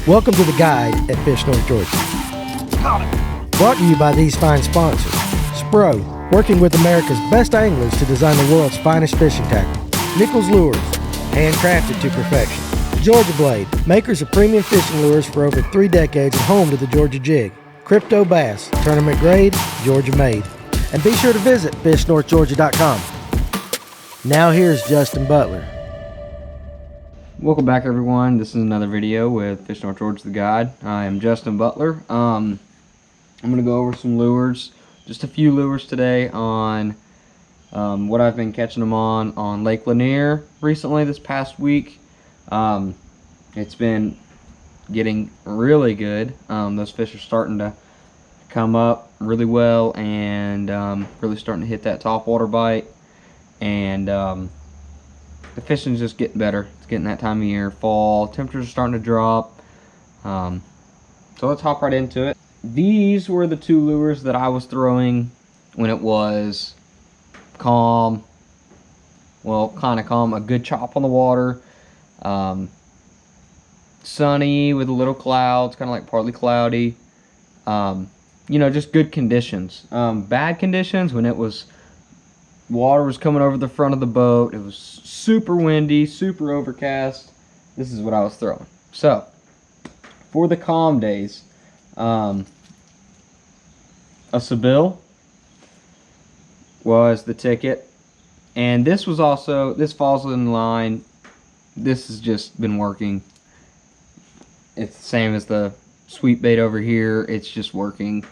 Welcome to The Guide at Fish North Georgia. Brought to you by these fine sponsors. SPRO, working with America's best anglers to design the world's finest fishing tackle. Nichols Lures, handcrafted to perfection. Georgia Blade, makers of premium fishing lures for over 3 decades and home to the Georgia Jig. Crypto Bass, tournament grade, Georgia made. And be sure to visit fishnorthgeorgia.com. Now here's Justin Butler. Welcome back, everyone. This is another video with Fish North Georgia, the Guide. I am Justin Butler. I'm going to go over some lures, just a few lures today on what I've been catching them on Lake Lanier recently this past week. It's been getting really good. Those fish are starting to come up really well and really starting to hit that topwater bite. And the fishing's just getting better. It's getting that time of year, fall. Temperatures are starting to drop. So let's hop right into it. These were the 2 lures that I was throwing when it was calm. Well, kind of calm. A good chop on the water. Sunny with a little clouds, kind of like partly cloudy. You know, just good conditions. Bad conditions when it was water was coming over the front of the boat. It was super windy, super overcast. This is what I was throwing. So, for the calm days, a Seville was the ticket. And this was also, this falls in line. This has just been working. It's the same as the sweet bait over here. It's just working.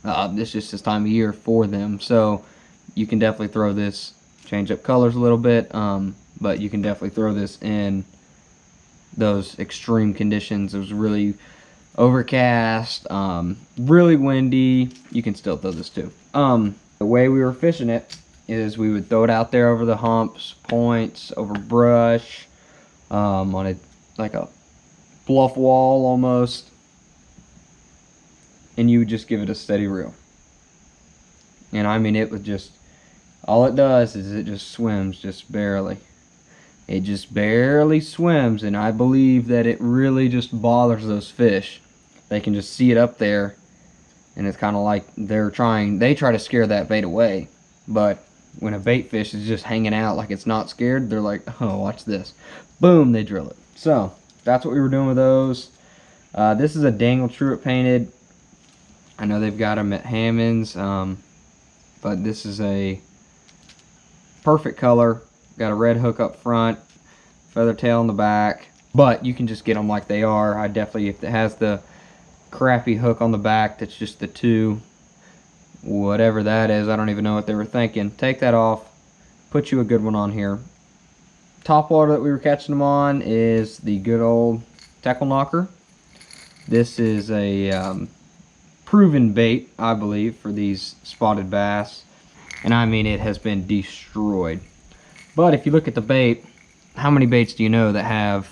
It's just this time of year for them. So, you can definitely throw this, change up colors a little bit, but you can definitely throw this in those extreme conditions. It was really overcast, really windy. You can still throw this too. The way we were fishing it is we would throw it out there over the humps, points, over brush, on a like a bluff wall almost, and you would just give it a steady reel. And I mean, it would just, all it does is it just swims, just barely. It just barely swims, and I believe that it really just bothers those fish. They can just see it up there, and it's kind of like they try to scare that bait away. But when a bait fish is just hanging out like it's not scared, they're like, oh, watch this. Boom, they drill it. So, that's what we were doing with those. This is a Dangle Truett painted. I know they've got them at Hammond's. But this is a perfect color. Got a red hook up front, feather tail in the back, but you can just get them like they are. I definitely, if it has the crappy hook on the back, that's just the 2, whatever that is, I don't even know what they were thinking. Take that off, put you a good one on here. Top water that we were catching them on is the good old tackle knocker. This is a proven bait, I believe, for these spotted bass, and I mean, it has been destroyed. But if you look at the bait, how many baits do you know that have,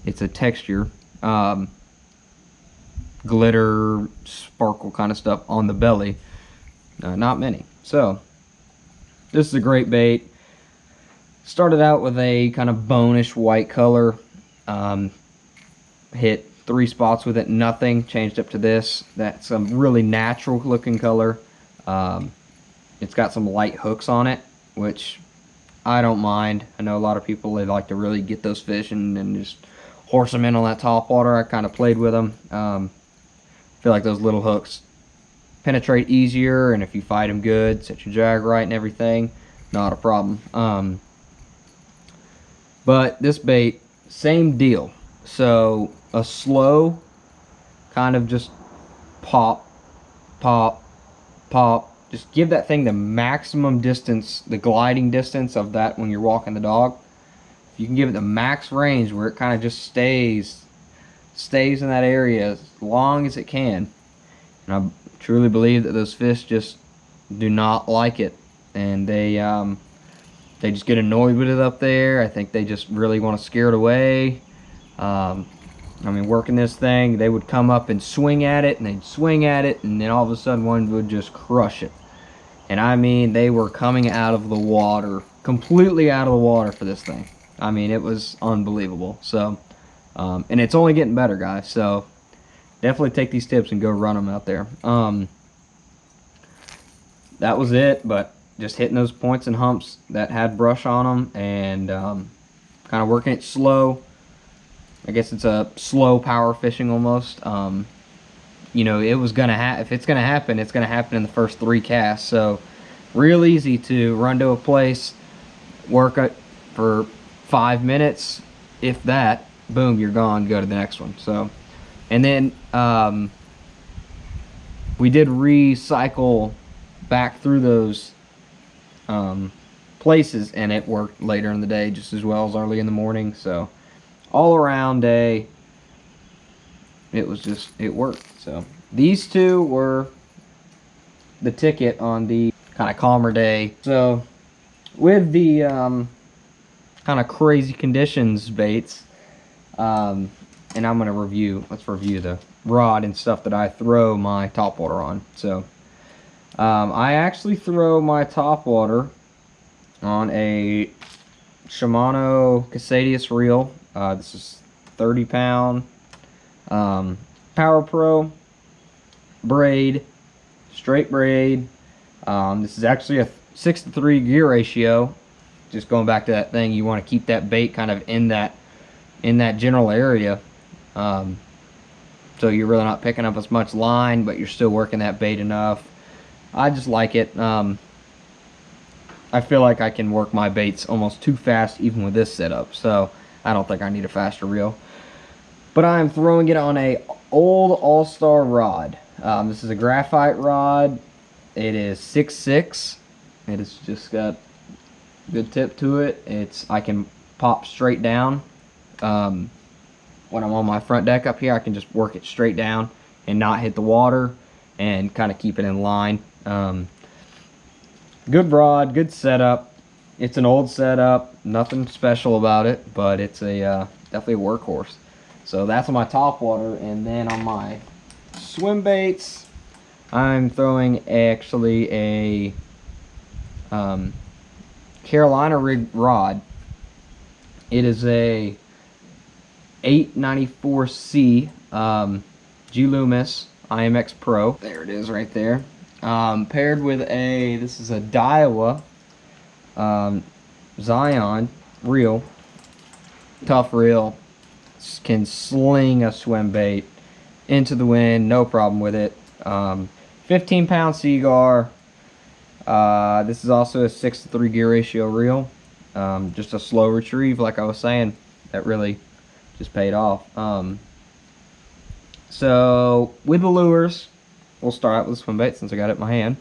it's a texture, glitter, sparkle kind of stuff on the belly? Not many. So this is a great bait. Started out with a kind of bonish white color, hit 3 spots with it, nothing. Changed up to this. That's a really natural looking color. It's got some light hooks on it, which I don't mind. I know a lot of people, they like to really get those fish and just horse them in on that top water. I kind of played with them. Feel like those little hooks penetrate easier, and if you fight them good, set your drag right and everything, not a problem. But this bait, same deal. So a slow kind of just pop, pop, pop. Just give that thing the maximum distance, the gliding distance of that when you're walking the dog. If you can give it the max range where it kind of just stays in that area as long as it can. And I truly believe that those fish just do not like it, and they just get annoyed with it up there. I think they just really want to scare it away. I mean, working this thing, they would come up and swing at it, and they'd swing at it, and then all of a sudden one would just crush it. And I mean, they were coming out of the water, completely out of the water for this thing. I mean, it was unbelievable. So And it's only getting better, guys. So definitely take these tips and go run them out there. That was it, but just hitting those points and humps that had brush on them, and kind of working it slow. I guess it's a slow power fishing almost. You know, it was gonna if it's gonna happen, it's gonna happen in the first 3 casts. So real easy to run to a place, work it for 5 minutes, if that, boom, you're gone, go to the next one. So, and then we did recycle back through those places, and it worked later in the day just as well as early in the morning. So all around day, it worked. So these two were the ticket on the kind of calmer day. So with the kind of crazy conditions baits, and I'm gonna let's review the rod and stuff that I throw my topwater on. So I actually throw my topwater on a Shimano Casadius reel. This is 30-pound Power Pro braid, straight braid. This is actually a 6-to-3 gear ratio. Just going back to that thing, you want to keep that bait kind of in that general area, so you're really not picking up as much line, but you're still working that bait enough. I just like it. I feel like I can work my baits almost too fast even with this setup, so I don't think I need a faster reel. But I'm throwing it on a old All-Star rod. This is a graphite rod. It is 6'6". It has just got good tip to it. I can pop straight down. When I'm on my front deck up here, I can just work it straight down and not hit the water and kind of keep it in line. Good rod, good setup. It's an old setup, nothing special about it, but it's a definitely a workhorse. So that's on my topwater, and then on my swim baits, I'm throwing actually a Carolina rig rod. It is a 894C G Loomis IMX Pro. There it is right there. Paired with this is a Daiwa Zion reel. Tough reel. Can sling a swim bait into the wind, no problem with it. 15-pound Seagar. This is also a 6-to-3 gear ratio reel. Just a slow retrieve, like I was saying. That really just paid off. So with the lures, we'll start out with the swim bait since I got it in my hand.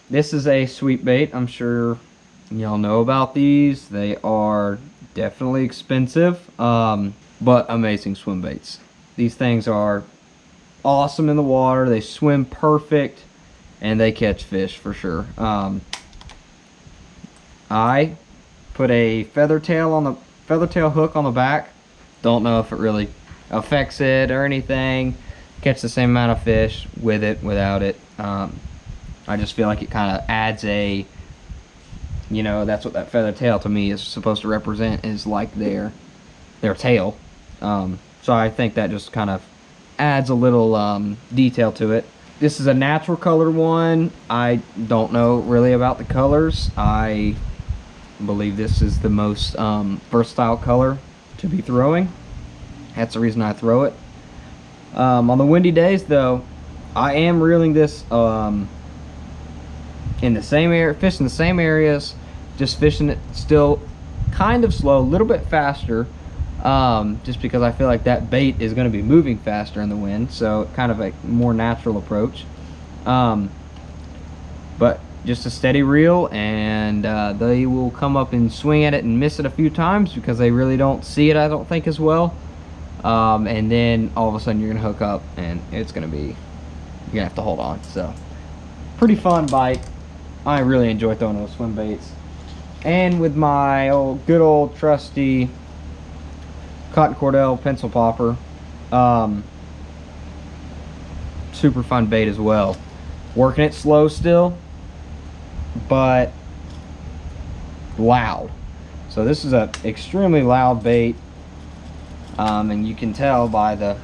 This is a sweep bait. I'm sure y'all know about these. They are definitely expensive, but amazing swim baits. These things are awesome in the water. They swim perfect, and they catch fish for sure. I put a feather tail hook on the back. Don't know if it really affects it or anything. Catch the same amount of fish with it, without it. I just feel like it kind of adds a, you know, that's what that feather tail to me is supposed to represent, is like their tail. So I think that just kind of adds a little detail to it. This is a natural color one. I don't know really about the colors. I believe this is the most versatile color to be throwing. That's the reason I throw it. On the windy days though, I am reeling this in the same area, fishing the same areas, just fishing it still kind of slow, a little bit faster, just because I feel like that bait is going to be moving faster in the wind, so kind of a more natural approach. But just a steady reel, and they will come up and swing at it and miss it a few times because they really don't see it, I don't think, as well. And then all of a sudden you're gonna hook up, and it's gonna be, you're gonna have to hold on. So pretty fun bite. I really enjoy throwing those swim baits. And with my good old trusty Cotton Cordell pencil popper, super fun bait as well. Working it slow still, but loud. So this is a extremely loud bait. And you can tell by the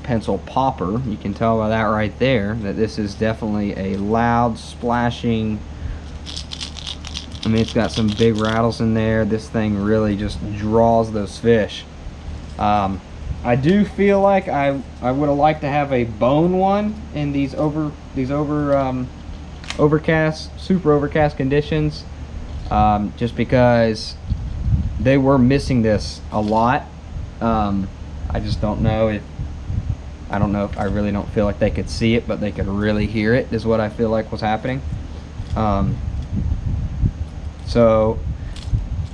pencil popper, you can tell by that right there that this is definitely a loud splashing. I mean, it's got some big rattles in there. This thing really just draws those fish. I do feel like I would have liked to have a bone one in these overcast, super overcast conditions, just because they were missing this a lot. I just don't know if I really don't feel like they could see it, but they could really hear it, is what I feel like was happening. So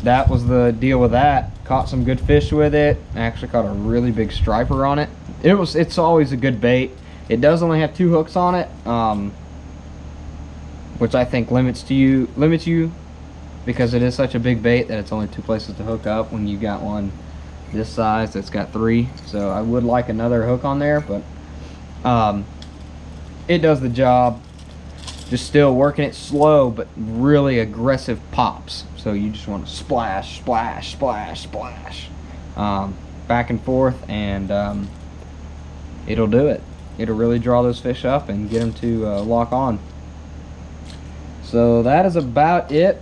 that was the deal with that. Caught some good fish with it. I actually caught a really big striper on it. It's always a good bait. It does only have 2 hooks on it, which I think limits you because it is such a big bait that it's only 2 places to hook up when you got one this size that's got 3. So I would like another hook on there, but it does the job. Just still working it slow, but really aggressive pops. So you just want to splash, splash, splash, splash, back and forth, and it'll do it. It'll really draw those fish up and get them to lock on. So that is about it.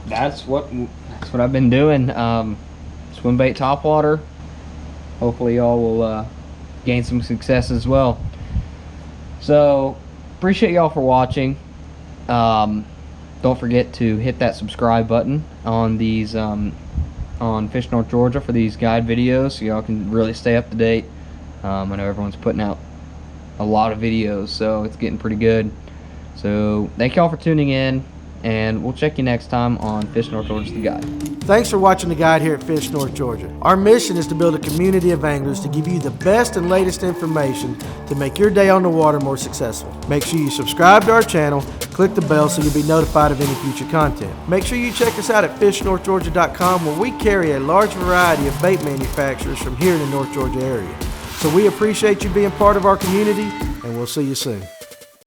That's what I've been doing. Swim bait topwater. Hopefully y'all will gain some success as well. So appreciate y'all for watching. Don't forget to hit that subscribe button on these on Fish North Georgia for these guide videos, so y'all can really stay up to date. I know everyone's putting out a lot of videos, so it's getting pretty good. So thank y'all for tuning in, and we'll check you next time on Fish North Georgia the Guide. Thanks for watching the guide here at Fish North Georgia. Our mission is to build a community of anglers to give you the best and latest information to make your day on the water more successful. Make sure you subscribe to our channel, click the bell so you'll be notified of any future content. Make sure you check us out at fishnorthgeorgia.com, where we carry a large variety of bait manufacturers from here in the North Georgia area. So we appreciate you being part of our community, and we'll see you soon.